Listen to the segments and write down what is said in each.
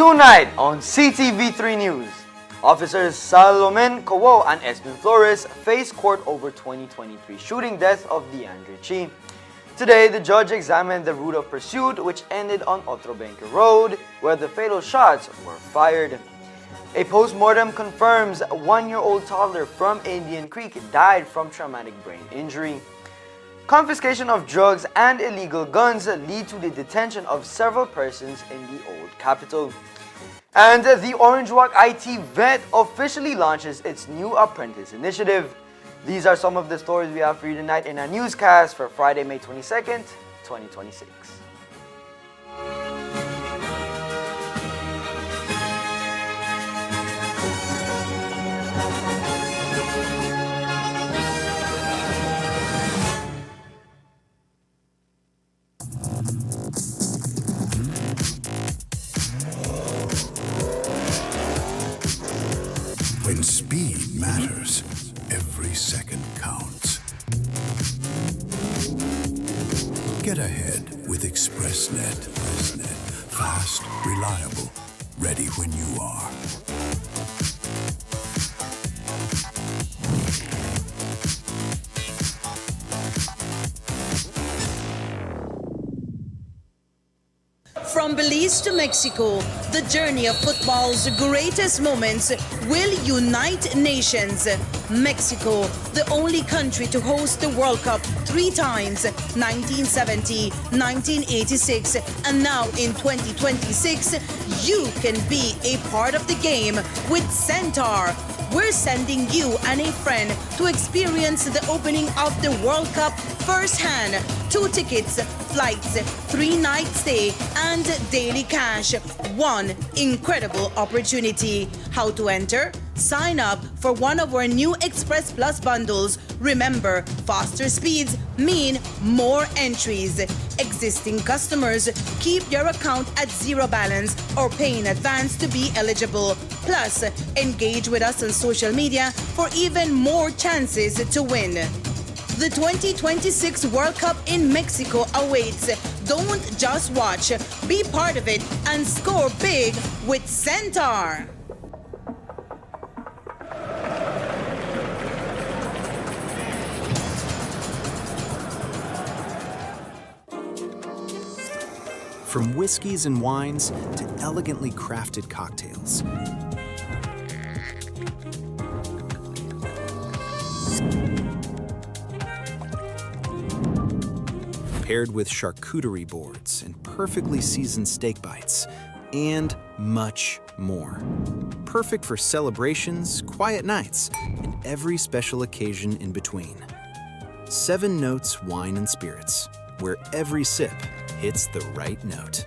Tonight on Ctv3 News, Officers Salomon Cowo and Esmin Flores face court over 2023 shooting death of DeAndre Chi. Today, the judge examined the route of pursuit which ended on Otrobenque Road, where the fatal shots were fired. A post-mortem confirms a 1-year-old toddler from Indian Creek died from traumatic brain injury. Confiscation of drugs and illegal guns lead to the detention of several persons in the old capital. And the Orange Walk IT Vet officially launches its new apprentice initiative. These are some of the stories we have for you tonight in our newscast for Friday, May 22nd, 2026. When speed matters, every second counts. Get ahead with ExpressNet. Fast, reliable, ready when you are. From Belize to Mexico, the journey of football's greatest moments will unite nations. Mexico, the only country to host the World Cup 3 times, 1970, 1986, and now in 2026, you can be a part of the game with Centaur. We're sending you and a friend to experience the opening of the World Cup firsthand. 2 tickets, flights, 3-night stay, and daily cash. One incredible opportunity. How to enter? Sign up for one of our new Express Plus bundles. Remember, faster speeds mean more entries. Existing customers, keep your account at 0 balance or pay in advance to be eligible. Plus, engage with us on social media for even more chances to win. The 2026 World Cup in Mexico awaits. Don't just watch, be part of it and score big with Centaur. From whiskeys and wines to elegantly crafted cocktails. Paired with charcuterie boards and perfectly seasoned steak bites, and much more. Perfect for celebrations, quiet nights, and every special occasion in between. 7 Notes Wine and Spirits, where every sip hits the right note.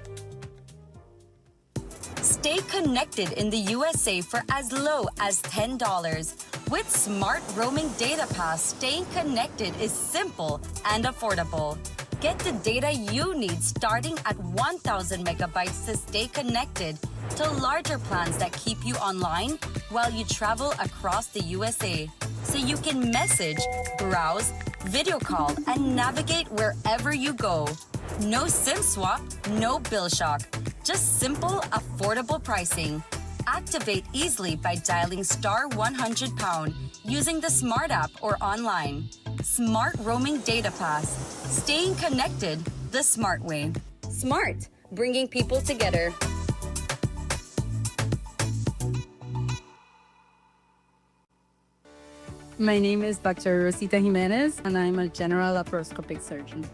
Stay connected in the USA for as low as $10. With Smart Roaming Data Pass, staying connected is simple and affordable. Get the data you need starting at 1,000 megabytes to stay connected to larger plans that keep you online while you travel across the USA. So you can message, browse, video call, and navigate wherever you go. No SIM swap, no bill shock. Just simple, affordable pricing. Activate easily by dialing *100# using the Smart app or online. Smart Roaming Data Pass. Staying connected the smart way. Smart, bringing people together. My name is Dr. Rosita Jimenez, and I'm a general laparoscopic surgeon.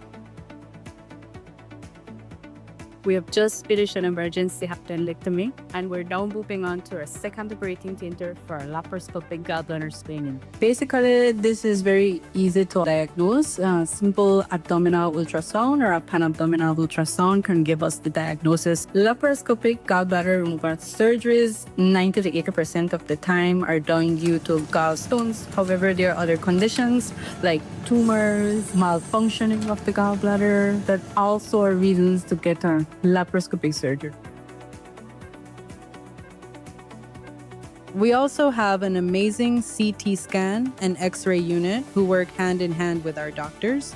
We have just finished an emergency appendectomy, and we're now moving on to our second operating theater for our laparoscopic gallbladder screening. Basically, this is very easy to diagnose. Simple abdominal ultrasound or a pan-abdominal ultrasound can give us the diagnosis. Laparoscopic gallbladder removal surgeries, 90 to 80% of the time, are done due to gallstones. However, there are other conditions like tumors, malfunctioning of the gallbladder that also are reasons to get a laparoscopic surgery. We also have an amazing CT scan and X-ray unit who work hand in hand with our doctors.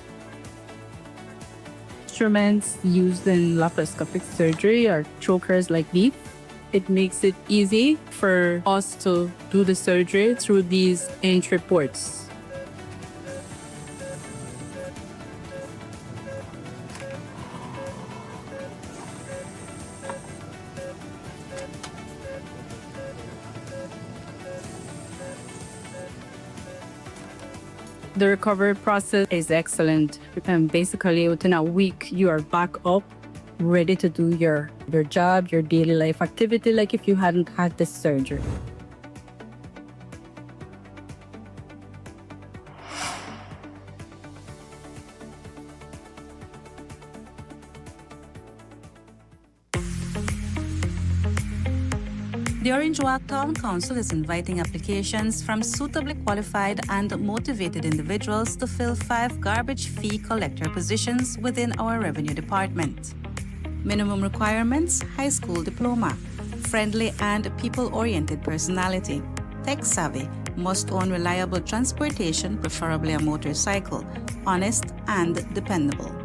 Instruments used in laparoscopic surgery are chokers like these. It makes it easy for us to do the surgery through these entry reports. The recovery process is excellent. Basically, within a week, you are back up, ready to do your job, your daily life activity, like if you hadn't had this surgery. The Orange Walk Town Council is inviting applications from suitably qualified and motivated individuals to fill 5 garbage fee collector positions within our revenue department. Minimum requirements: high school diploma, friendly and people-oriented personality, tech-savvy, must own reliable transportation, preferably a motorcycle, honest and dependable.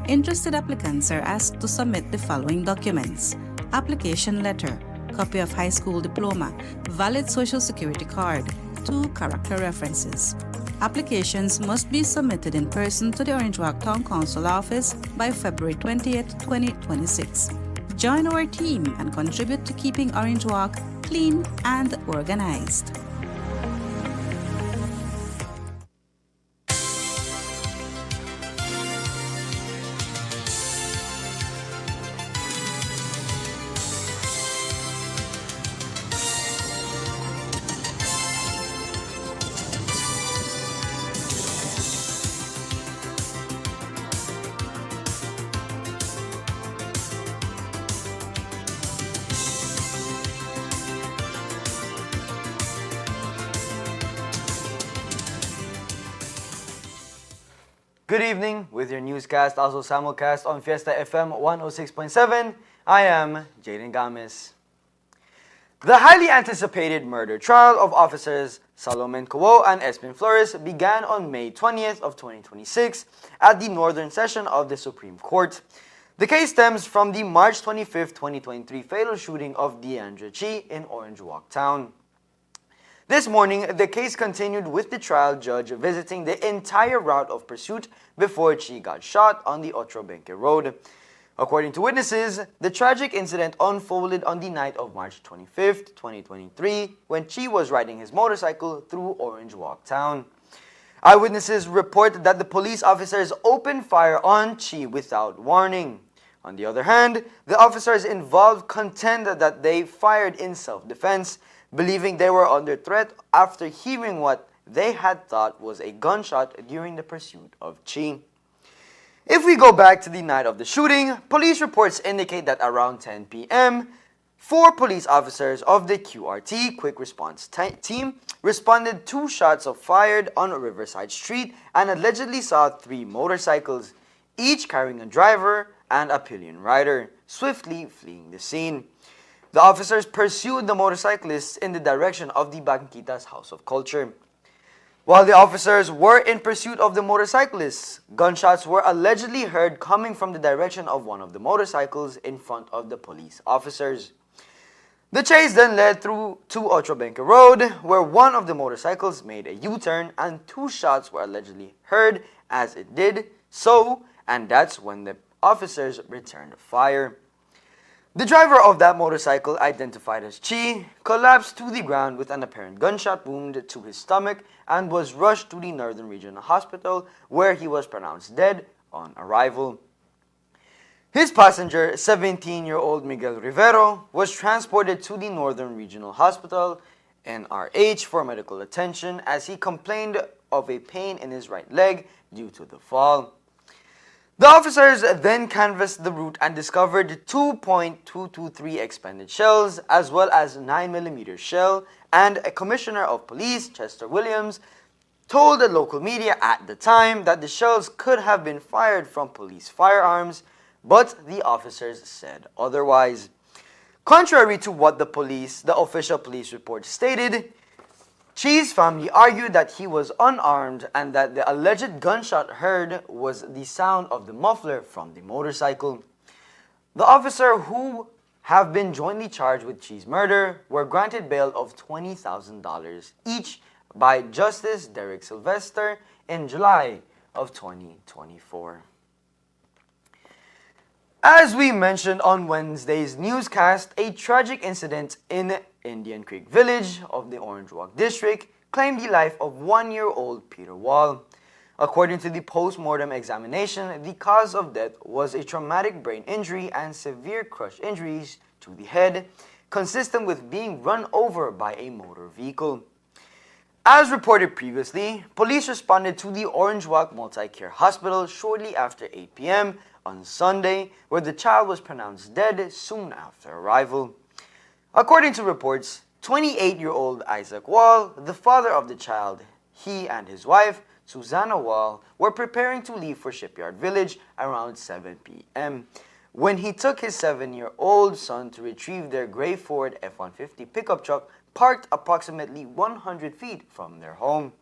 Interested applicants are asked to submit the following documents: application letter, copy of high school diploma, valid social security card, 2 character references. Applications must be submitted in person to the Orange Walk Town Council office by February 20th, 2026. Join our team and contribute to keeping Orange Walk clean and organized. Good evening. With your newscast, also simulcast on Fiesta FM 106.7, I am Jaden Games. The highly anticipated murder trial of officers Salomon Kuo and Espin Flores began on May 20th of 2026 at the Northern Session of the Supreme Court. The case stems from the March 25th, 2023 fatal shooting of Deandra Chi in Orange Walk Town. This morning, the case continued with the trial judge visiting the entire route of pursuit before Chi got shot on the Otro Benque Road. According to witnesses, the tragic incident unfolded on the night of March 25th, 2023, when Chi was riding his motorcycle through Orange Walk Town. Eyewitnesses report that the police officers opened fire on Chi without warning. On the other hand, the officers involved contend that they fired in self-defense, believing they were under threat after hearing what they had thought was a gunshot during the pursuit of Chi. If we go back to the night of the shooting, police reports indicate that around 10 p.m., 4 police officers of the QRT Quick Response Team responded to shots fired on Riverside Street and allegedly saw 3 motorcycles, each carrying a driver and a pillion rider, swiftly fleeing the scene. The officers pursued the motorcyclists in the direction of the Banquita's House of Culture. While the officers were in pursuit of the motorcyclists, gunshots were allegedly heard coming from the direction of one of the motorcycles in front of the police officers. The chase then led through to Otro Benque Road, where one of the motorcycles made a U-turn and 2 shots were allegedly heard as it did so, and that's when the officers returned fire. The driver of that motorcycle, identified as Chi, collapsed to the ground with an apparent gunshot wound to his stomach and was rushed to the Northern Regional Hospital, where he was pronounced dead on arrival. His passenger, 17-year-old Miguel Rivero, was transported to the Northern Regional Hospital, NRH, for medical attention as he complained of a pain in his right leg due to the fall. The officers then canvassed the route and discovered 2.223 expended shells as well as 9mm shell, and a commissioner of police, Chester Williams, told the local media at the time that the shells could have been fired from police firearms, but the officers said otherwise. Contrary to what the official police report stated, Chi's family argued that he was unarmed and that the alleged gunshot heard was the sound of the muffler from the motorcycle. The officer who have been jointly charged with Chi's murder were granted bail of $20,000 each by Justice Derek Sylvester in July of 2024. As we mentioned on Wednesday's newscast, a tragic incident in Indian Creek Village of the Orange Walk District claimed the life of 1-year-old Peter Wall. According to the post-mortem examination, the cause of death was a traumatic brain injury and severe crush injuries to the head, consistent with being run over by a motor vehicle. As reported previously, police responded to the Orange Walk Multi-Care Hospital shortly after 8 p.m. on Sunday, where the child was pronounced dead soon after arrival. According to reports, 28-year-old Isaac Wall, the father of the child, he and his wife, Susanna Wall, were preparing to leave for Shipyard Village around 7 p.m. when he took his 7-year-old son to retrieve their gray Ford F-150 pickup truck parked approximately 100 feet from their home.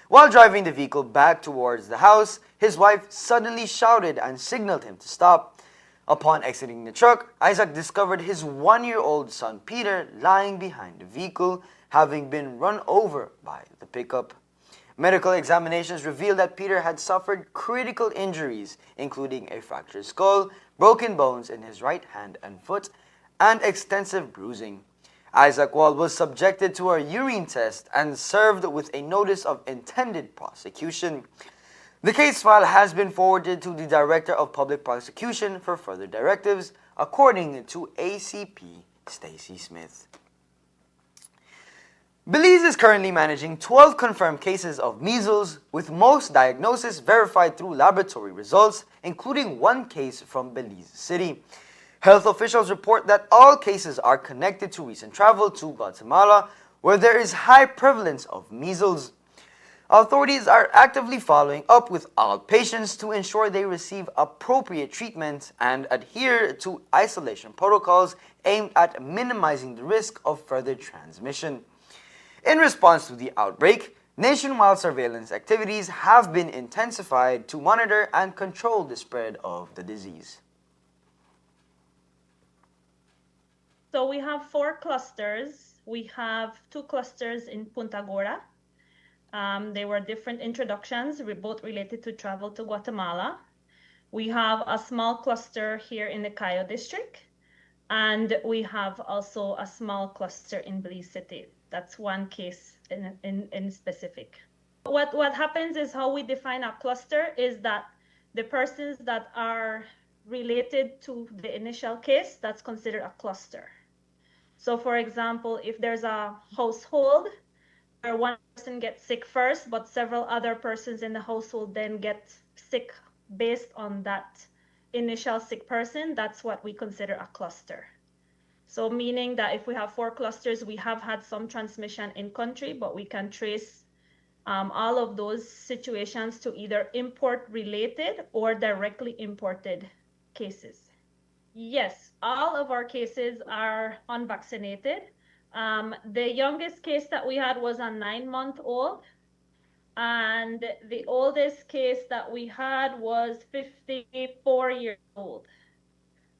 While driving the vehicle back towards the house, his wife suddenly shouted and signaled him to stop. Upon exiting the truck, Isaac discovered his 1-year-old son Peter lying behind the vehicle, having been run over by the pickup. Medical examinations revealed that Peter had suffered critical injuries, including a fractured skull, broken bones in his right hand and foot, and extensive bruising. Isaac Wall was subjected to a urine test and served with a notice of intended prosecution. The case file has been forwarded to the Director of Public Prosecution for further directives, according to ACP Stacy Smith. Belize is currently managing 12 confirmed cases of measles, with most diagnoses verified through laboratory results, including one case from Belize City. Health officials report that all cases are connected to recent travel to Guatemala, where there is high prevalence of measles. Authorities are actively following up with all patients to ensure they receive appropriate treatment and adhere to isolation protocols aimed at minimizing the risk of further transmission. In response to the outbreak, nationwide surveillance activities have been intensified to monitor and control the spread of the disease. So we have 4 clusters. We have 2 clusters in Punta Gorda. They were different introductions, both related to travel to Guatemala. We have a small cluster here in the Cayo district, and we have also a small cluster in Belize City. That's one case in specific. What happens is, how we define a cluster is that the persons that are related to the initial case, that's considered a cluster. So for example, if there's a household where one person gets sick first, but several other persons in the household then get sick based on that initial sick person, that's what we consider a cluster. So meaning that if we have 4 clusters, we have had some transmission in country, but we can trace all of those situations to either import related or directly imported cases. Yes, all of our cases are unvaccinated. The youngest case that we had was a 9-month-old, and the oldest case that we had was 54 years old.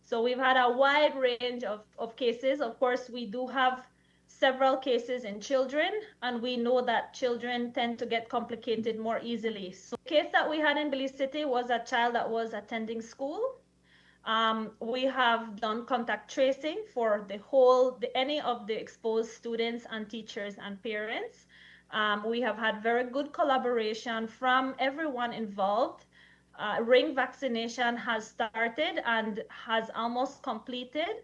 So we've had a wide range of cases. Of course, we do have several cases in children, and we know that children tend to get complicated more easily. So the case that we had in Belize City was a child that was attending school. We have done contact tracing for any of the exposed students and teachers and parents. We have had very good collaboration from everyone involved. Ring vaccination has started and has almost completed,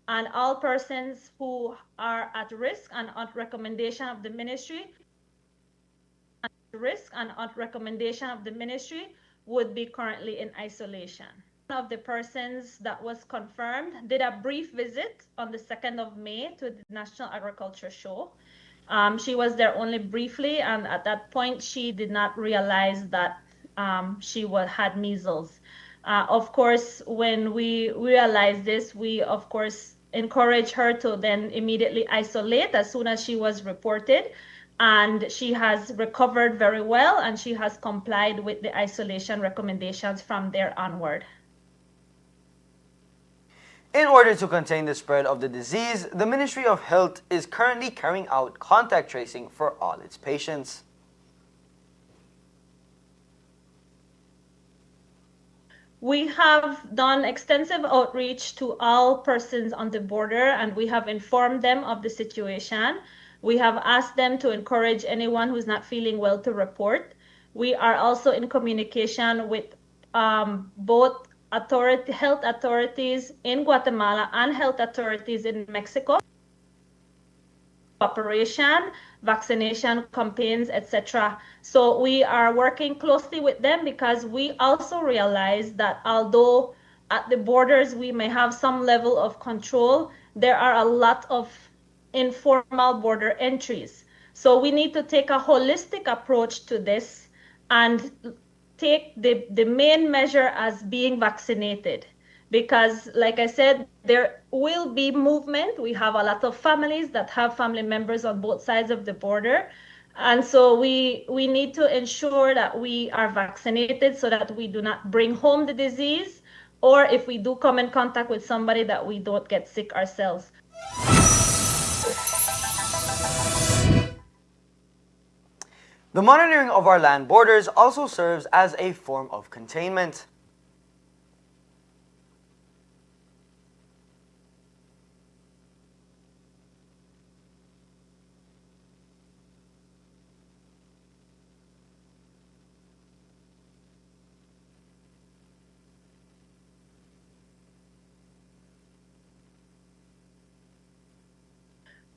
and all persons who are at risk and at recommendation of the ministry would be currently in isolation. One of the persons that was confirmed did a brief visit on the 2nd of May to the National Agriculture Show. She was there only briefly, and at that point she did not realize that she had measles. Of course, when we realized this, we of course encouraged her to then immediately isolate as soon as she was reported, and she has recovered very well, and she has complied with the isolation recommendations from there onward. In order to contain the spread of the disease, the Ministry of Health is currently carrying out contact tracing for all its patients. We have done extensive outreach to all persons on the border, and we have informed them of the situation. We have asked them to encourage anyone who's not feeling well to report. We are also in communication with both health authorities in Guatemala and health authorities in Mexico. Operation, vaccination campaigns, etc. So we are working closely with them because we also realize that although at the borders we may have some level of control, there are a lot of informal border entries. So we need to take a holistic approach to this and take the main measure as being vaccinated. Because, like I said, there will be movement. We have a lot of families that have family members on both sides of the border. And so we need to ensure that we are vaccinated so that we do not bring home the disease, or if we do come in contact with somebody, that we don't get sick ourselves. The monitoring of our land borders also serves as a form of containment.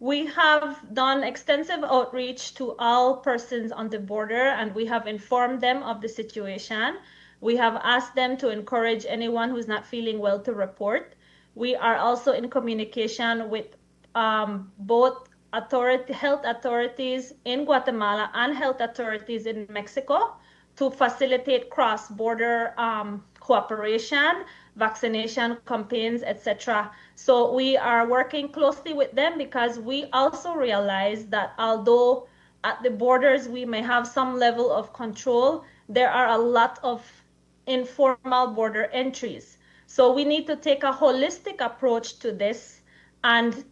We have done extensive outreach to all persons on the border, and we have informed them of the situation. We have asked them to encourage anyone who's not feeling well to report. We are also in communication with both health authorities in Guatemala and health authorities in Mexico to facilitate cross-border cooperation, vaccination campaigns, etc. So we are working closely with them because we also realize that although at the borders we may have some level of control, there are a lot of informal border entries. So we need to take a holistic approach to this and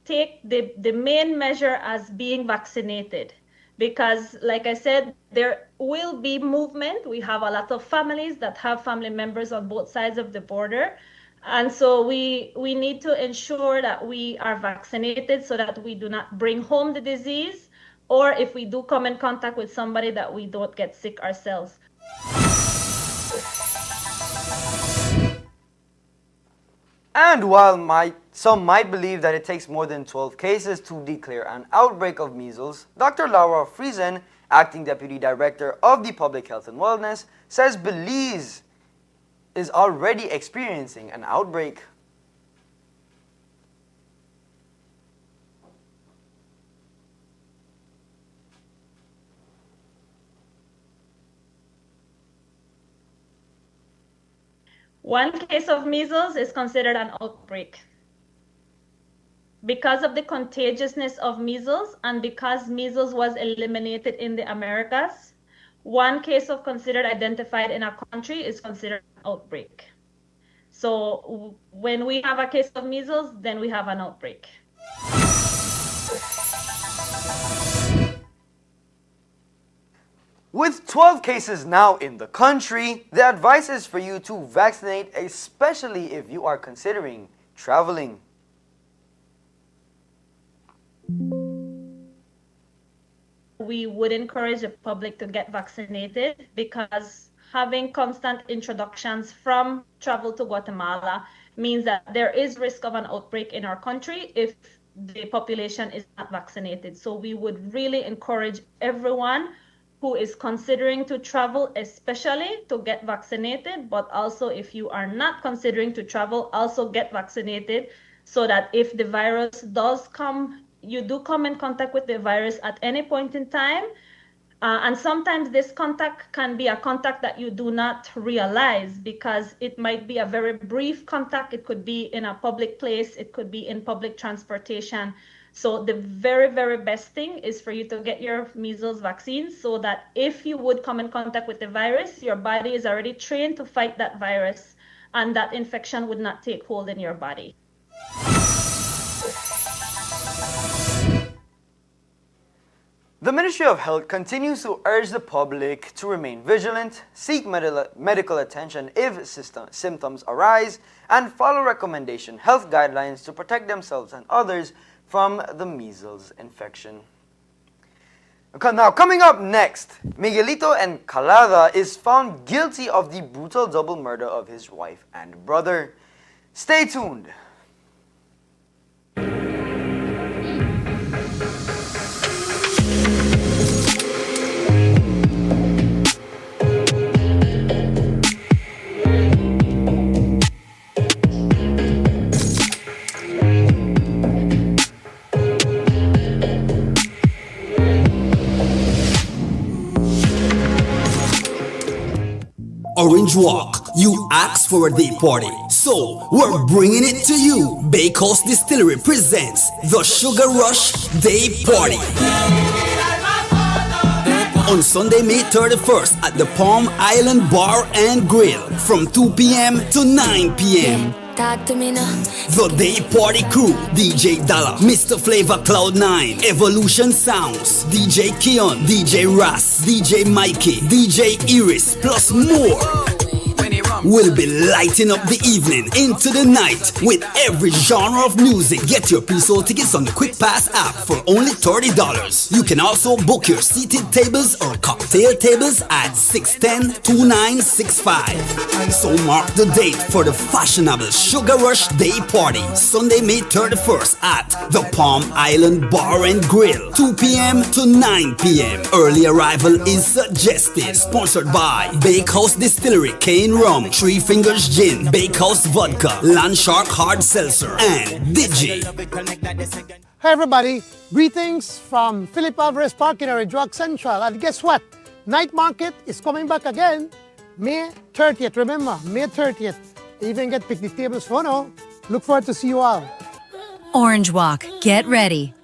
take the main measure as being vaccinated. Because, like I said, there will be movement. We have a lot of families that have family members on both sides of the border. And so we need to ensure that we are vaccinated so that we do not bring home the disease, or if we do come in contact with somebody, that we don't get sick ourselves. And while some might believe that it takes more than 12 cases to declare an outbreak of measles, Dr. Laura Friesen, Acting Deputy Director of the Public Health and Wellness, says Belize is already experiencing an outbreak. One case of measles is considered an outbreak. Because of the contagiousness of measles and because measles was eliminated in the Americas, one case of considered identified in a country is considered an outbreak. So when we have a case of measles, then we have an outbreak. With 12 cases now in the country, the advice is for you to vaccinate, especially if you are considering traveling. We would encourage the public to get vaccinated because having constant introductions from travel to Guatemala means that there is risk of an outbreak in our country if the population is not vaccinated. So we would really encourage everyone who is considering to travel, especially to get vaccinated, but also if you are not considering to travel, also get vaccinated so that if the virus does come, you do come in contact with the virus at any point in time. And sometimes this contact can be a contact that you do not realize because it might be a very brief contact. It could be in a public place. It could be in public transportation. So the very, very best thing is for you to get your measles vaccine so that if you would come in contact with the virus, your body is already trained to fight that virus and that infection would not take hold in your body. The Ministry of Health continues to urge the public to remain vigilant, seek medical attention if symptoms arise, and follow recommendation health guidelines to protect themselves and others from the measles infection. Now, coming up next, Miguelito Encalada is found guilty of the brutal double murder of his wife and brother. Stay tuned. Orange Walk, you asked for a day party, so we're bringing it to you. Bay Coast Distillery presents the Sugar Rush Day Party. On Sunday, May 31st at the Palm Island Bar and Grill from 2 p.m. to 9 p.m. Talk to me now. The Day Party Crew, DJ Dalla, Mr. Flavor Cloud9, Evolution Sounds, DJ Keon, DJ Ras, DJ Mikey, DJ Iris, plus more. We'll be lighting up the evening into the night with every genre of music. Get your pre-sold tickets on the Quick Pass app for only $30. You can also book your seated tables or cocktail tables at 610-2965. So mark the date for the fashionable Sugar Rush Day Party, Sunday, May 31st at the Palm Island Bar and Grill, 2 p.m. to 9 p.m. Early arrival is suggested. Sponsored by Bakehouse Distillery, Cane Rum, Three Fingers Gin, Bakehouse Vodka, Landshark Hard Seltzer, and Digi. Hi everybody, greetings from Philip Alvarez Park in Orange Walk Central. And guess what? Night market is coming back again. May 30th, remember, May 30th. Even get picnic tables for now. Look forward to see you all. Orange Walk, get ready.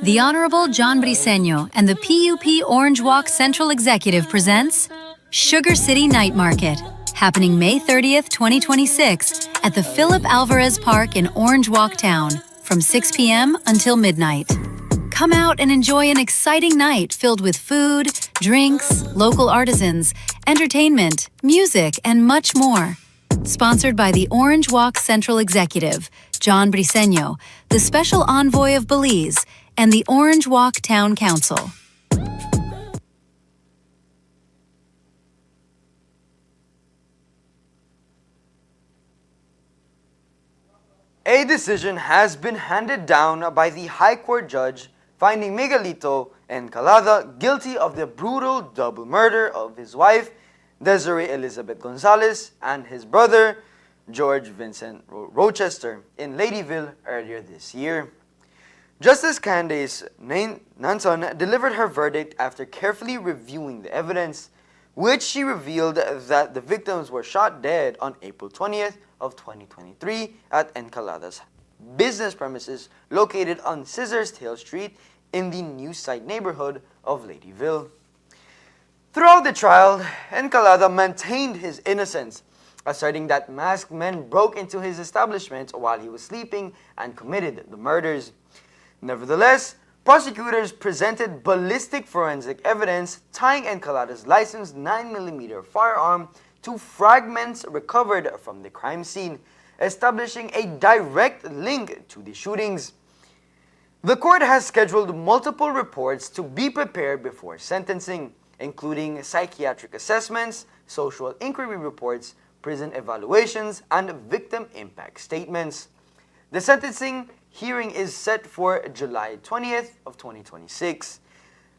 The Honorable John Briceño and the PUP Orange Walk Central Executive presents Sugar City Night Market, happening May 30th, 2026 at the Philip Alvarez Park in Orange Walk Town from 6 p.m. until midnight. Come out and enjoy an exciting night filled with food, drinks, local artisans, entertainment, music, and much more. Sponsored by the Orange Walk Central Executive, John Briceño, the Special Envoy of Belize, and the Orange Walk Town Council. A decision has been handed down by the High Court judge finding Miguelito Encalada guilty of the brutal double murder of his wife, Desiree Elizabeth Gonzalez, and his brother, George Vincent Rochester, in Ladyville earlier this year. Justice Candace Nanson delivered her verdict after carefully reviewing the evidence, which she revealed that the victims were shot dead on April 20th of 2023 at Encalada's business premises located on Scissors Tail Street in the New Site neighborhood of Ladyville. Throughout the trial, Encalada maintained his innocence, asserting that masked men broke into his establishment while he was sleeping and committed the murders. Nevertheless, prosecutors presented ballistic forensic evidence tying Encalada's licensed 9mm firearm to fragments recovered from the crime scene, establishing a direct link to the shootings. The court has scheduled multiple reports to be prepared before sentencing, including psychiatric assessments, social inquiry reports, prison evaluations, and victim impact statements. The sentencing hearing is set for July 20th of 2026.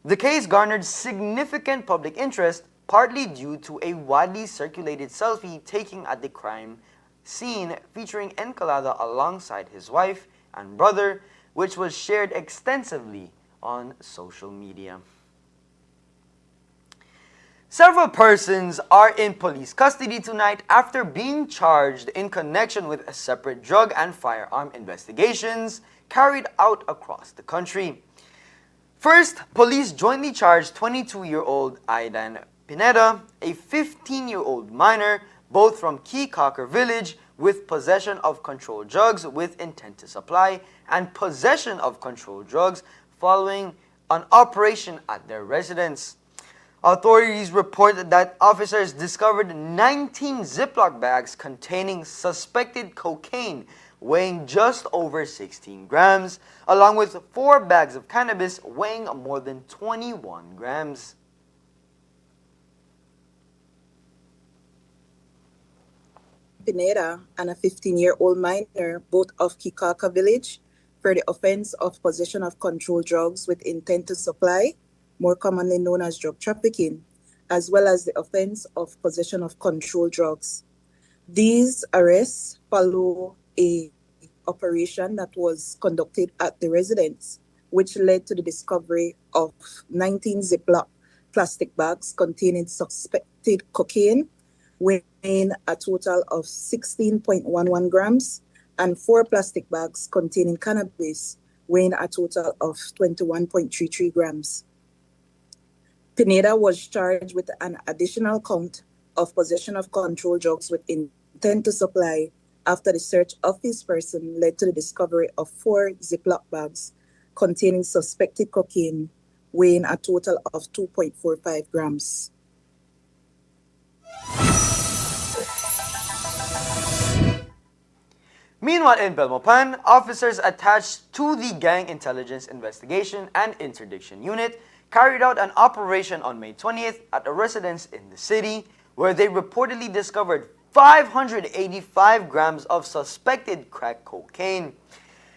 The case garnered significant public interest, partly due to a widely circulated selfie taken at the crime scene featuring Encalada alongside his wife and brother, which was shared extensively on social media. Several persons are in police custody tonight after being charged in connection with separate drug and firearm investigations carried out across the country. First, police jointly charged 22-year-old Aidan Pineda, a 15-year-old minor, both from Key Cocker Village, with possession of controlled drugs with intent to supply and possession of controlled drugs following an operation at their residence. Authorities reported that officers discovered 19 Ziploc bags containing suspected cocaine weighing just over 16 grams, along with 4 bags of cannabis weighing more than 21 grams. Pineda and a 15-year-old minor, both of Kikaka village, for the offense of possession of controlled drugs with intent to supply, more commonly known as drug trafficking, as well as the offense of possession of controlled drugs. These arrests follow a operation that was conducted at the residence, which led to the discovery of 19 Ziploc plastic bags containing suspected cocaine, weighing a total of 16.11 grams, and 4 plastic bags containing cannabis, weighing a total of 21.33 grams. Pineda was charged with an additional count of possession of controlled drugs with intent to supply after the search of his person led to the discovery of 4 Ziploc bags containing suspected cocaine, weighing a total of 2.45 grams. Meanwhile, in Belmopan, officers attached to the Gang Intelligence Investigation and Interdiction Unit carried out an operation on May 20th at a residence in the city where they reportedly discovered 585 grams of suspected crack cocaine.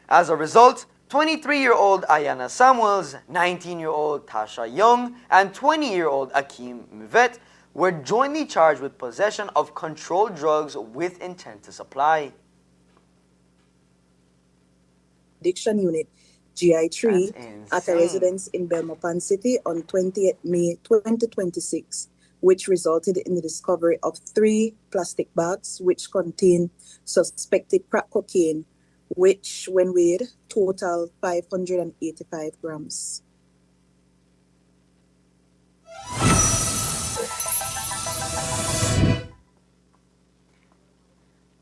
As a result, 23-year-old Ayana Samuels, 19-year-old Tasha Young, and 20-year-old Akeem Mivet were jointly charged with possession of controlled drugs with intent to supply. Addiction Unit GI3 at a residence in Belmopan City on 20th May 2026, which resulted in the discovery of 3 plastic bags which contain suspected crack cocaine, which, when weighed, total 585 grams.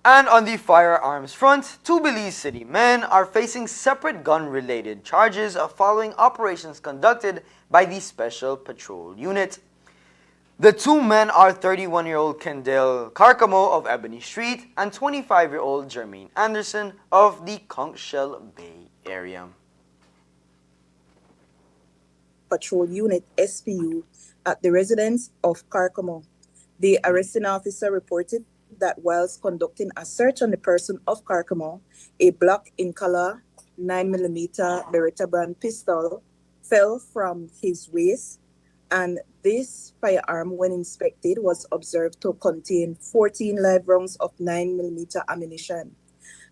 And on the firearms front, 2 Belize City men are facing separate gun-related charges following operations conducted by the Special Patrol Unit. The 2 men are 31-year-old Kendall Carcamo of Ebony Street and 25-year-old Jermaine Anderson of the Conch Shell Bay area. Patrol Unit SPU at the residence of Carcamo. The arresting officer reported that whilst conducting a search on the person of Carcamo, a black in color 9mm Beretta brand pistol fell from his waist, and this firearm, when inspected, was observed to contain 14 live rounds of 9mm ammunition.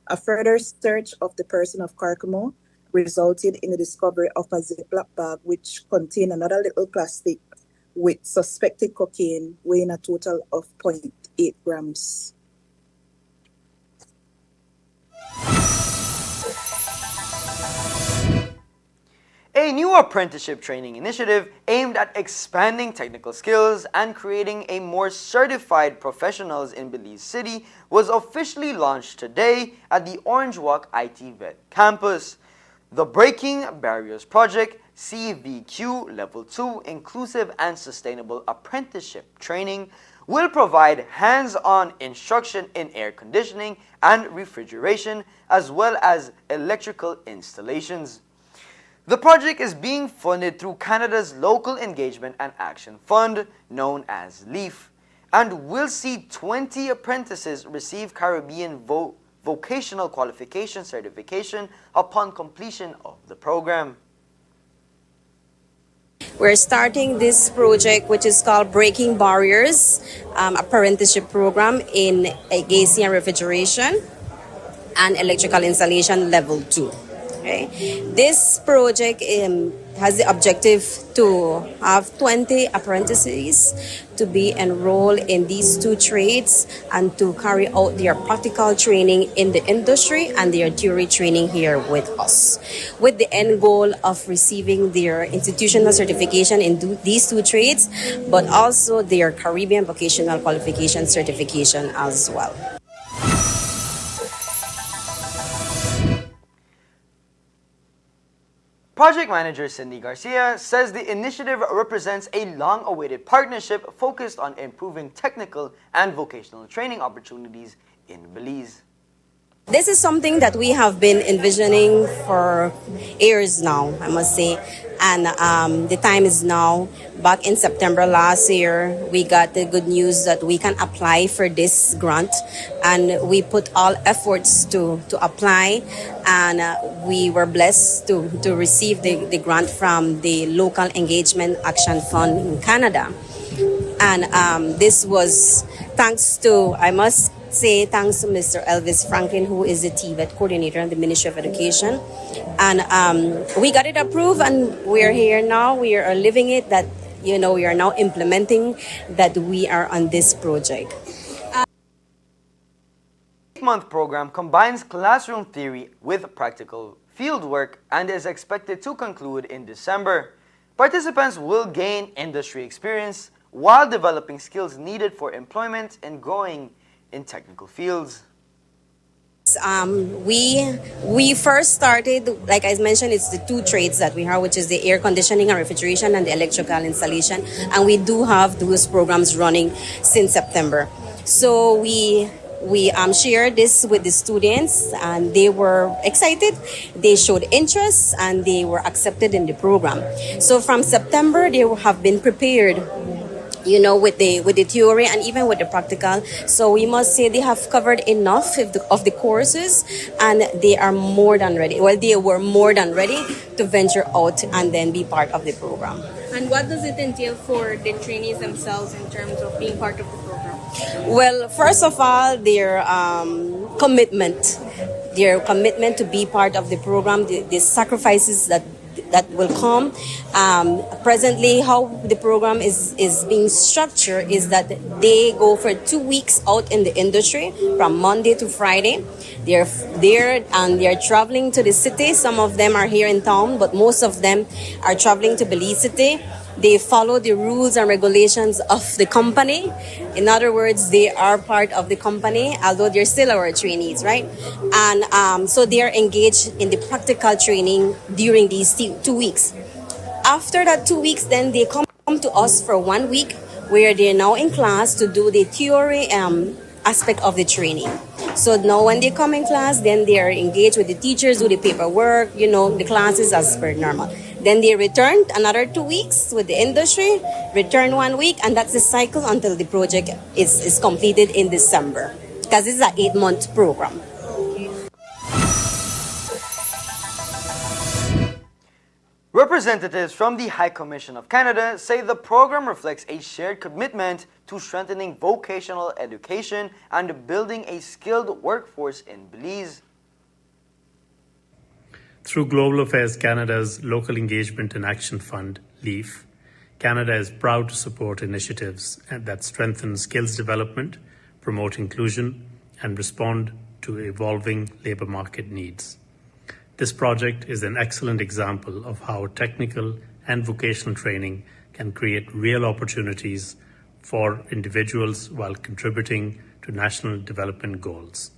A further search of the person of Carcamo resulted in the discovery of a Ziploc bag which contained another little plastic with suspected cocaine weighing a total of 0.8 grams. A new apprenticeship training initiative aimed at expanding technical skills and creating a more certified professionals in Belize City was officially launched today at the Orange Walk IT Vet campus. The Breaking Barriers Project CVQ Level 2 Inclusive and Sustainable Apprenticeship Training will provide hands-on instruction in air conditioning and refrigeration as well as electrical installations. The project is being funded through Canada's Local Engagement and Action Fund, known as LEAF, and will see 20 apprentices receive Caribbean Vocational Qualification Certification upon completion of the program. We're starting this project, which is called Breaking Barriers, apprenticeship program in AC and refrigeration and electrical installation level 2. Okay. This project has the objective to have 20 apprentices to be enrolled in these 2 trades and to carry out their practical training in the industry and their theory training here with us, with the end goal of receiving their institutional certification in these 2 trades, but also their Caribbean Vocational Qualification Certification as well. Project manager Cindy Garcia says the initiative represents a long-awaited partnership focused on improving technical and vocational training opportunities in Belize. This is something that we have been envisioning for years now, I must say. And the time is now. Back in September last year, we got the good news that we can apply for this grant. And we put all efforts to apply. And we were blessed to receive the grant from the Local Engagement Action Fund in Canada. And this was thanks to, I must say, thanks to Mr. Elvis Franklin, who is the TVET coordinator in the Ministry of Education. And we got it approved, and we're here now. We are living it, that, we are now implementing that we are on this project. The 8-month program combines classroom theory with practical fieldwork and is expected to conclude in December. Participants will gain industry experience while developing skills needed for employment and growing in technical fields. We first started, like I mentioned, it's the two trades that we have, which is the air conditioning and refrigeration and the electrical installation. And we do have those programs running since September. So we shared this with the students, and they were excited. They showed interest, and they were accepted in the program. So from September, they have been prepared, with the theory and even with the practical. So we must say they have covered enough of the courses, and they are more than ready. Well, they were more than ready to venture out and then be part of the program. And what does it entail for the trainees themselves in terms of being part of the program? Well, first of all, their commitment to be part of the program, the sacrifices that will come. Presently, how the program is being structured is that they go for 2 weeks out in the industry from Monday to Friday. They're there and they're traveling to the city. Some of them are here in town, but most of them are traveling to Belize City. They follow the rules and regulations of the company. In other words, they are part of the company, although they're still our trainees, right? And so they are engaged in the practical training during these 2 weeks. After that 2 weeks, then they come to us for 1 week, where they're now in class to do the theory aspect of the training. So now when they come in class, then they are engaged with the teachers, do the paperwork, the classes as per normal. Then they return another 2 weeks with the industry, return 1 week, and that's the cycle until the project is completed in December. Because this is an 8-month program. Representatives from the High Commission of Canada say the program reflects a shared commitment to strengthening vocational education and building a skilled workforce in Belize. Through Global Affairs Canada's Local Engagement and Action Fund, LEAF, Canada is proud to support initiatives that strengthen skills development, promote inclusion, and respond to evolving labour market needs. This project is an excellent example of how technical and vocational training can create real opportunities for individuals while contributing to national development goals.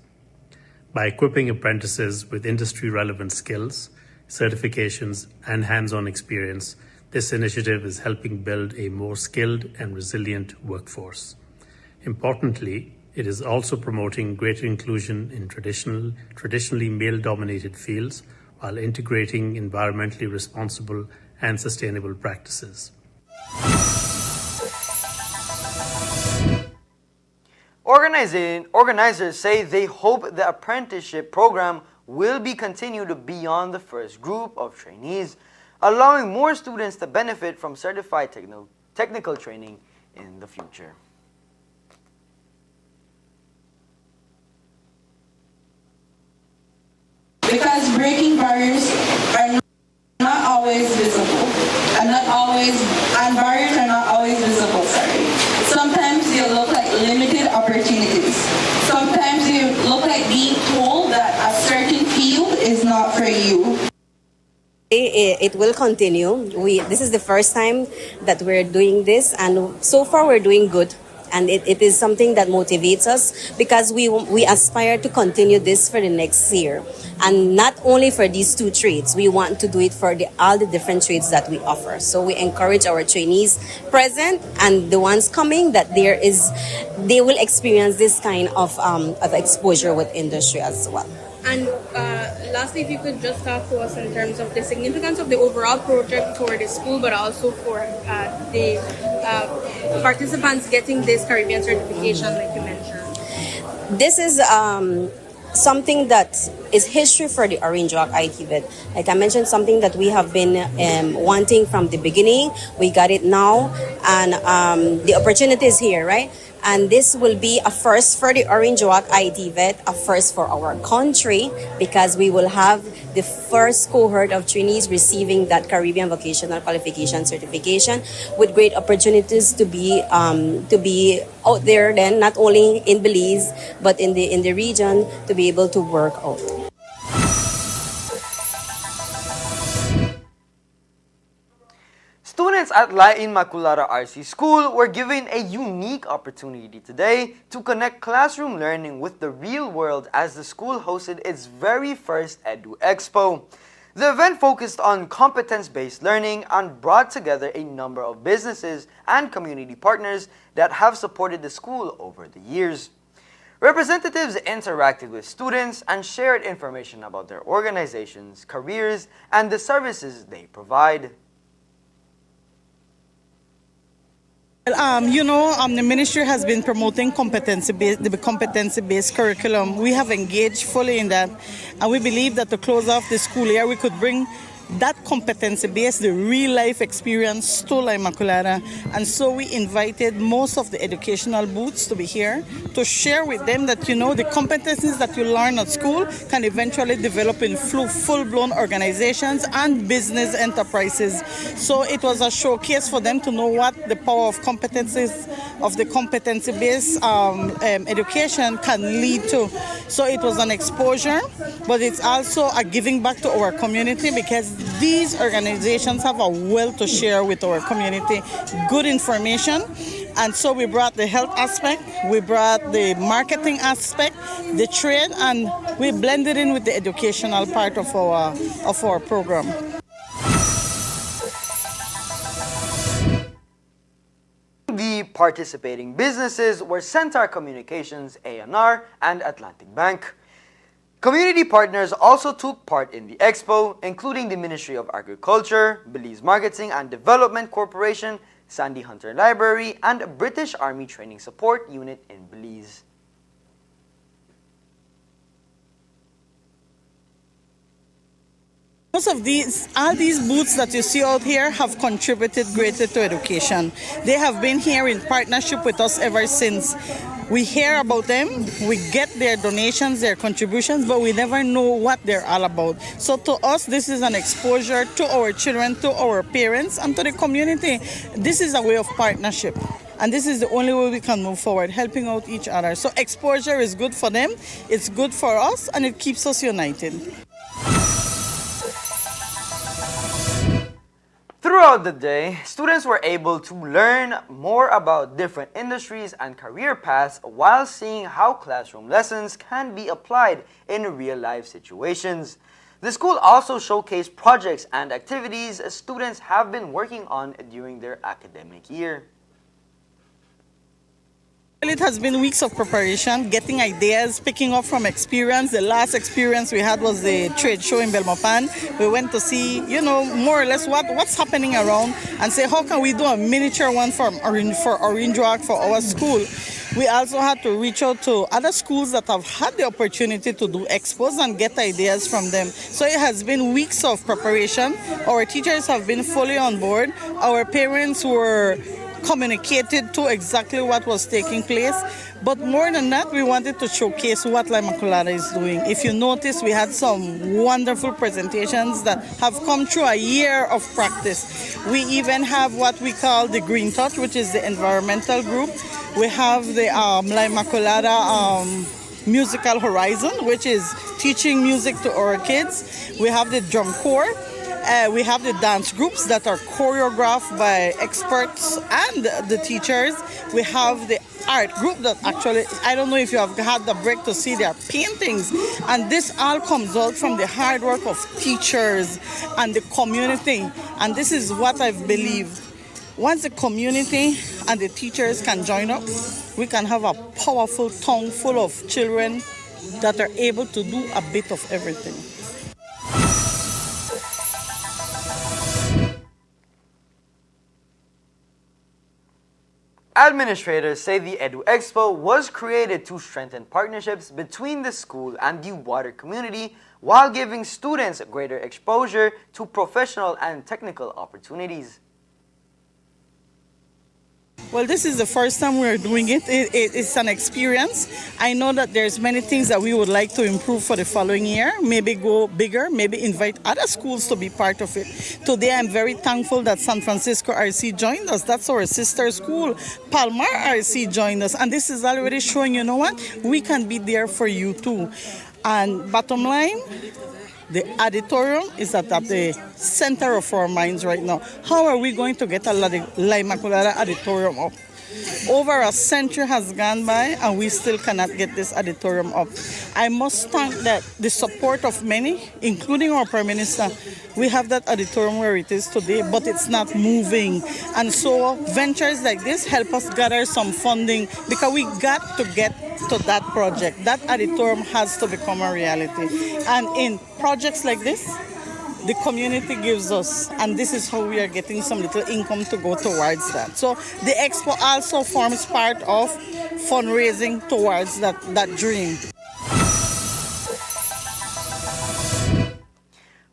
By equipping apprentices with industry-relevant skills, certifications, and hands-on experience, this initiative is helping build a more skilled and resilient workforce. Importantly, it is also promoting greater inclusion in traditionally male-dominated fields while integrating environmentally responsible and sustainable practices. Organizers say they hope the apprenticeship program will be continued beyond the first group of trainees, allowing more students to benefit from certified technical training in the future. Because breaking barriers are not always visible, and barriers are not always visible, Sometimes they look like limited opportunities. Sometimes they look like being told that a certain field is not for you. It will continue. This is the first time that we're doing this, and so far we're doing good. And it is something that motivates us because we aspire to continue this for the next year. And not only for these two trades, we want to do it for all the different trades that we offer. So we encourage our trainees present and the ones coming that they will experience this kind of exposure with industry as well. And lastly, if you could just talk to us in terms of the significance of the overall project for the school, but also for the participants getting this Caribbean certification, like you mentioned. This is something that is history for the Orange Walk ITVET. Like I mentioned, something that we have been wanting from the beginning. We got it now, and the opportunity is here, right? And this will be a first for the Orange Walk ITVET, a first for our country, because we will have the first cohort of trainees receiving that Caribbean Vocational Qualification Certification, with great opportunities to be out there then, not only in Belize, but in the region, to be able to work out. Students at La Inmaculada RC School were given a unique opportunity today to connect classroom learning with the real world as the school hosted its very first Edu Expo. The event focused on competence-based learning and brought together a number of businesses and community partners that have supported the school over the years. Representatives interacted with students and shared information about their organizations, careers, and the services they provide. The ministry has been promoting the competency-based curriculum. We have engaged fully in that, and we believe that to close off the school year, we could bring that competency-based, the real-life experience to La Inmaculada. And so we invited most of the educational booths to be here to share with them that, the competencies that you learn at school can eventually develop in full-blown organizations and business enterprises. So it was a showcase for them to know what the power of competencies of the competency-based education can lead to. So it was an exposure, but it's also a giving back to our community, because these organizations have a wealth to share with our community, good information. And so we brought the health aspect, we brought the marketing aspect, the trade, and we blended in with the educational part of our program. The participating businesses were Centaur Communications, A&R, and Atlantic Bank. Community partners also took part in the expo, including the Ministry of Agriculture, Belize Marketing and Development Corporation, Sandy Hunter Library, and British Army Training Support Unit in Belize. Most of all these booths that you see out here have contributed greatly to education. They have been here in partnership with us ever since. We hear about them, we get their donations, their contributions, but we never know what they're all about. So to us, this is an exposure to our children, to our parents, and to the community. This is a way of partnership. And this is the only way we can move forward, helping out each other. So exposure is good for them, it's good for us, and it keeps us united. Throughout the day, students were able to learn more about different industries and career paths while seeing how classroom lessons can be applied in real-life situations. The school also showcased projects and activities students have been working on during their academic year. It has been weeks of preparation, getting ideas, picking up from experience. The last experience we had was the trade show in Belmopan. We went to see, more or less what's happening around and say, how can we do a miniature one for Orange Walk for our school? We also had to reach out to other schools that have had the opportunity to do expos and get ideas from them. So it has been weeks of preparation. Our teachers have been fully on board. Our parents were communicated to exactly what was taking place. But more than that, we wanted to showcase what La Inmaculada is doing. If you notice, we had some wonderful presentations that have come through a year of practice. We even have what we call the Green Touch, which is the environmental group. We have the La Inmaculada Musical Horizon, which is teaching music to our kids. We have the Drum Corps. We have the dance groups that are choreographed by experts and the teachers. We have the art group that actually, I don't know if you have had the break to see their paintings. And this all comes out from the hard work of teachers and the community. And this is what I've believed. Once the community and the teachers can join up, we can have a powerful town full of children that are able to do a bit of everything. Administrators say the Edu Expo was created to strengthen partnerships between the school and the wider community while giving students greater exposure to professional and technical opportunities. Well, this is the first time we're doing it. It's an experience. I know that there's many things that we would like to improve for the following year. Maybe go bigger, maybe invite other schools to be part of it. Today, I'm very thankful that San Francisco RC joined us. That's our sister school. Palmar RC joined us. And this is already showing, you know what? We can be there for you too. And bottom line, the auditorium is at the center of our minds right now. How are we going to get a La Immaculada auditorium up? Over a century has gone by and we still cannot get this auditorium up. I must thank the support of many, including our Prime Minister. We have that auditorium where it is today, but it's not moving. And so ventures like this help us gather some funding because we got to get to that project. That auditorium has to become a reality. And in projects like this, the community gives us, and this is how we are getting some little income to go towards that. So the expo also forms part of fundraising towards that dream.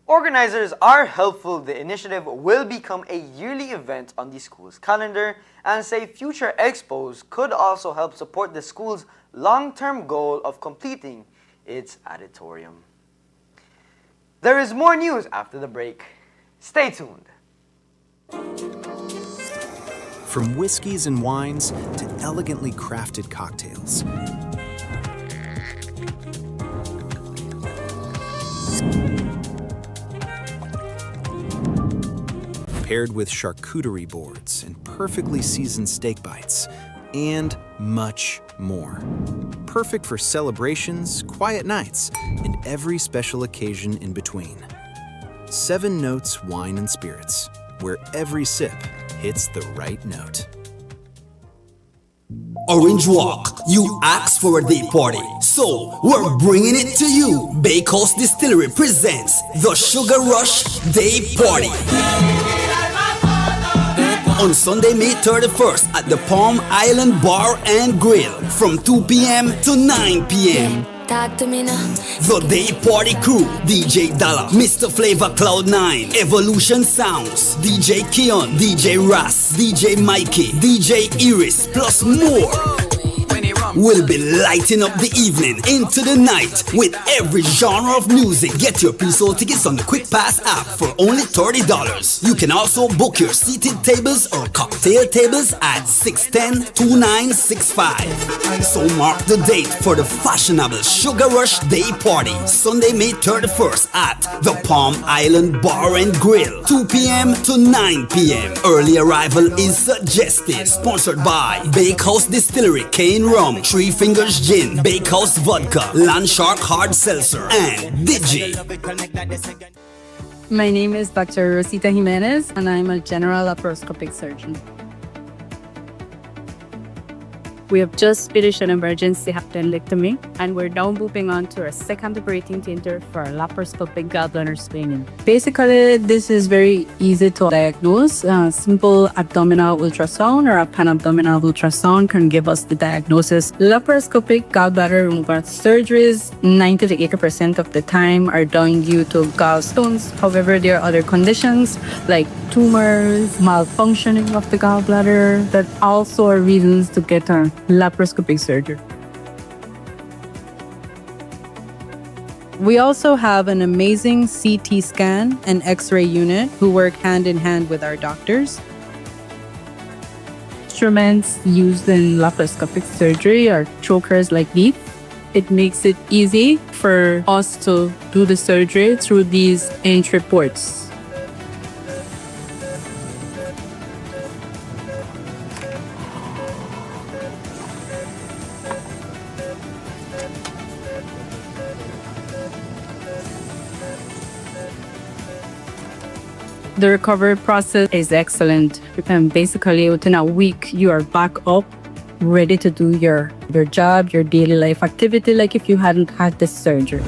Organizers are hopeful the initiative will become a yearly event on the school's calendar and say future expos could also help support the school's long-term goal of completing its auditorium. There is more news after the break. Stay tuned. From whiskeys and wines to elegantly crafted cocktails. Paired with charcuterie boards and perfectly seasoned steak bites, and much more. Perfect for celebrations, quiet nights, and every special occasion in between. 7 Notes Wine and Spirits, where every sip hits the right note. Orange Walk, you asked for a day party, so we're bringing it to you. Bakehouse Distillery presents the Sugar Rush Day Party. On Sunday, May 31st at the Palm Island Bar and Grill from 2 p.m. to 9 p.m. Talk to me now. The Day Party Crew, DJ Dalla, Mr. Flavor Cloud9, Evolution Sounds, DJ Keon, DJ Ras, DJ Mikey, DJ Iris, plus more. We'll be lighting up the evening into the night with every genre of music. Get your pre-sold tickets on the Quick Pass app for only $30. You can also book your seated tables or cocktail tables at 610-2965. So mark the date for the fashionable Sugar Rush Day Party, Sunday, May 31st at the Palm Island Bar and Grill, 2 p.m. to 9 p.m. Early arrival is suggested. Sponsored by Bakehouse Distillery, Cane Rum, Three Fingers Gin, Bakehouse Vodka, Landshark Hard Seltzer, and Digi. My name is Dr. Rosita Jimenez, and I'm a general laparoscopic surgeon. We have just finished an emergency appendectomy, and we're now moving on to our second operating theater for our laparoscopic gallbladder screening. Basically, this is very easy to diagnose. Simple abdominal ultrasound or a pan-abdominal ultrasound can give us the diagnosis. Laparoscopic gallbladder removal surgeries, 90 to 80% of the time, are done due to gallstones. However, there are other conditions like tumors, malfunctioning of the gallbladder that also are reasons to get a laparoscopic surgery. We also have an amazing CT scan and X-ray unit who work hand in hand with our doctors. Instruments used in laparoscopic surgery are chokers like these. It makes it easy for us to do the surgery through these entry ports. The recovery process is excellent. Basically, within a week, you are back up, ready to do your job, your daily life activity, like if you hadn't had this surgery.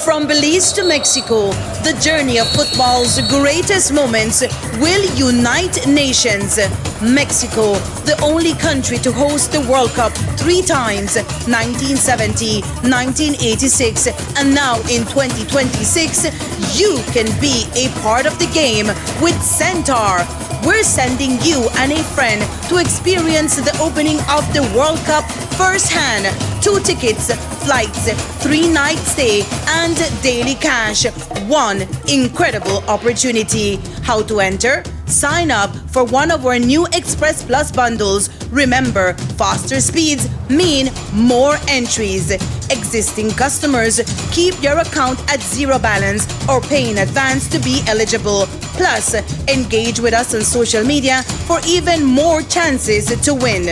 From Belize to Mexico, the journey of football's greatest moments will unite nations. Mexico, the only country to host the World Cup 3 times, 1970, 1986, and now in 2026, you can be a part of the game with Centaur. We're sending you and a friend to experience the opening of the World Cup firsthand. 2 tickets, flights, 3-night stay, and daily cash. One incredible opportunity. How to enter? Sign up for one of our new Express Plus bundles. Remember, faster speeds mean more entries. Existing customers, keep your account at 0 balance or pay in advance to be eligible. Plus, engage with us on social media for even more chances to win.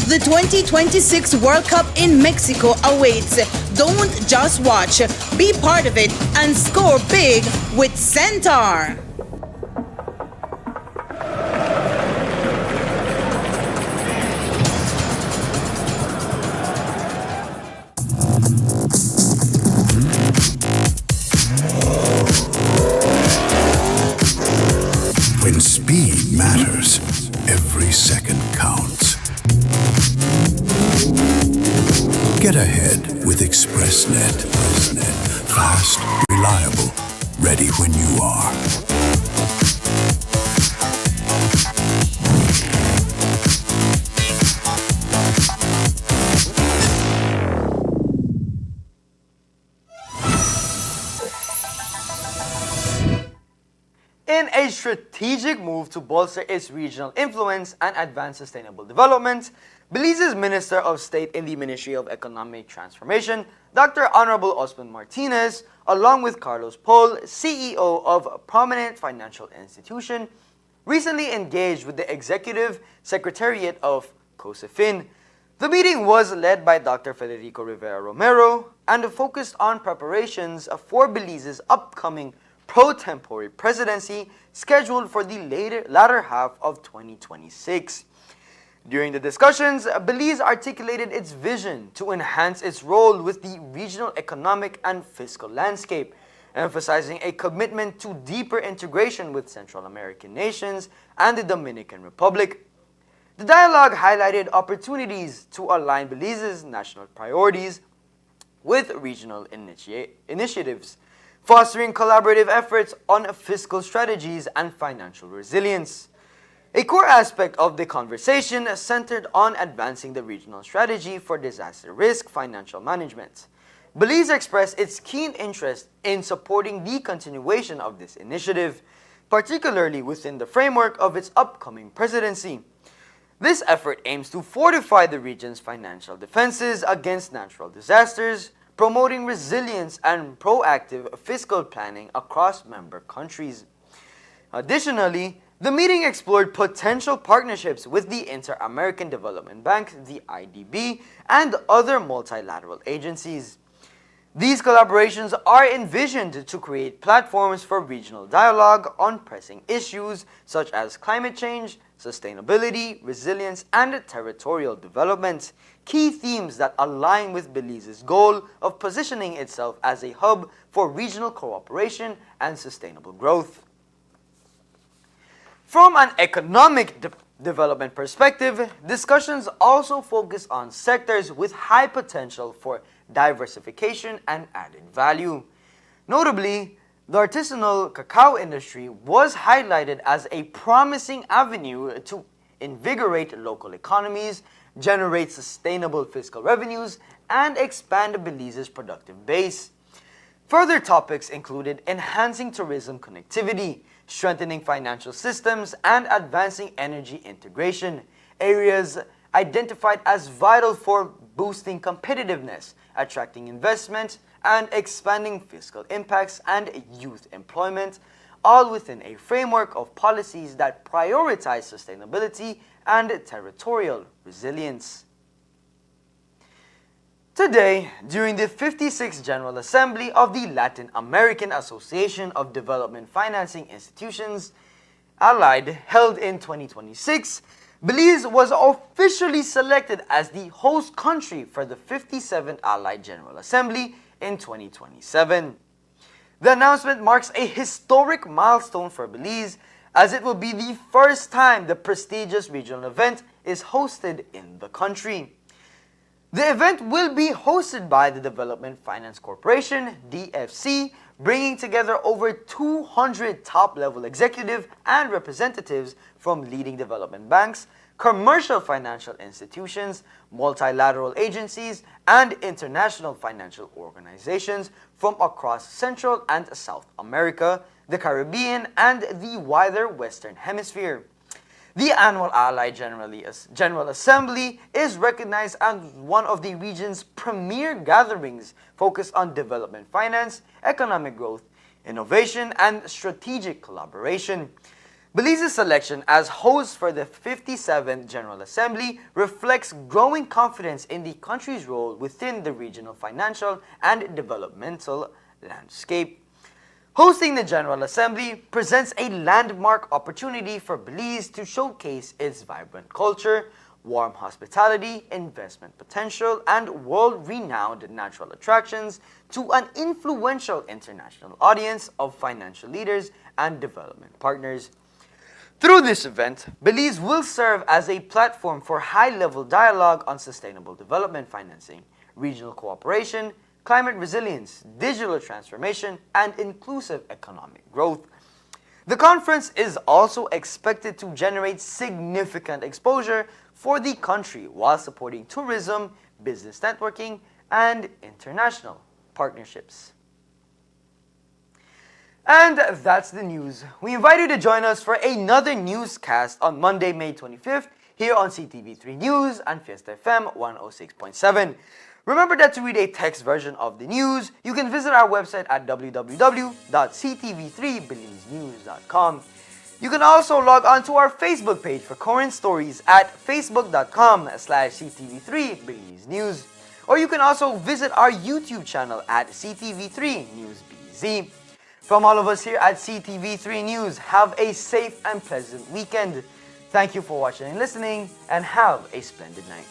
The 2026 World Cup in Mexico awaits. Don't just watch, be part of it and score big with Centaur. When speed matters, every second counts. Get ahead with ExpressNet. Fast, reliable, ready when you are. In a strategic move to bolster its regional influence and advance sustainable development, Belize's Minister of State in the Ministry of Economic Transformation, Dr. Honorable Osman Martinez, along with Carlos Pol, CEO of a prominent financial institution, recently engaged with the Executive Secretariat of COSEFIN. The meeting was led by Dr. Federico Rivera Romero and focused on preparations for Belize's upcoming pro-tempore presidency scheduled for the latter half of 2026. During the discussions, Belize articulated its vision to enhance its role with the regional economic and fiscal landscape, emphasizing a commitment to deeper integration with Central American nations and the Dominican Republic. The dialogue highlighted opportunities to align Belize's national priorities with regional initiatives, fostering collaborative efforts on fiscal strategies and financial resilience. A core aspect of the conversation centered on advancing the regional strategy for disaster risk financial management. Belize expressed its keen interest in supporting the continuation of this initiative, particularly within the framework of its upcoming presidency. This effort aims to fortify the region's financial defenses against natural disasters, promoting resilience and proactive fiscal planning across member countries. Additionally, the meeting explored potential partnerships with the Inter-American Development Bank, the IDB, and other multilateral agencies. These collaborations are envisioned to create platforms for regional dialogue on pressing issues such as climate change, sustainability, resilience, and territorial development, key themes that align with Belize's goal of positioning itself as a hub for regional cooperation and sustainable growth. From an economic development perspective, discussions also focus on sectors with high potential for diversification and added value. Notably, the artisanal cacao industry was highlighted as a promising avenue to invigorate local economies, generate sustainable fiscal revenues, and expand Belize's productive base. Further topics included enhancing tourism connectivity, strengthening financial systems, and advancing energy integration, areas identified as vital for boosting competitiveness, attracting investment, and expanding fiscal impacts and youth employment, all within a framework of policies that prioritize sustainability and territorial resilience. Today, during the 56th General Assembly of the Latin American Association of Development Financing Institutions, Allied, held in 2026, Belize was officially selected as the host country for the 57th Allied General Assembly in 2027. The announcement marks a historic milestone for Belize, as it will be the first time the prestigious regional event is hosted in the country. The event will be hosted by the Development Finance Corporation, DFC, bringing together over 200 top-level executive and representatives from leading development banks, commercial financial institutions, multilateral agencies, and international financial organizations from across Central and South America, the Caribbean, and the wider Western Hemisphere. The annual Allied General Assembly is recognized as one of the region's premier gatherings focused on development finance, economic growth, innovation, and strategic collaboration. Belize's selection as host for the 57th General Assembly reflects growing confidence in the country's role within the regional financial and developmental landscape. Hosting the General Assembly presents a landmark opportunity for Belize to showcase its vibrant culture, warm hospitality, investment potential, and world-renowned natural attractions to an influential international audience of financial leaders and development partners. Through this event, Belize will serve as a platform for high-level dialogue on sustainable development financing, regional cooperation, climate resilience, digital transformation, and inclusive economic growth. The conference is also expected to generate significant exposure for the country while supporting tourism, business networking, and international partnerships. And that's the news. We invite you to join us for another newscast on Monday, May 25th, here on Ctv3 News and Fiesta FM 106.7. Remember that to read a text version of the news, you can visit our website at www.ctv3belizenews.com. You can also log on to our Facebook page for current stories at facebook.com/ctv3belizenews. Or you can also visit our YouTube channel at CTV3 News BZ. From all of us here at CTV3 News, have a safe and pleasant weekend. Thank you for watching and listening, and have a splendid night.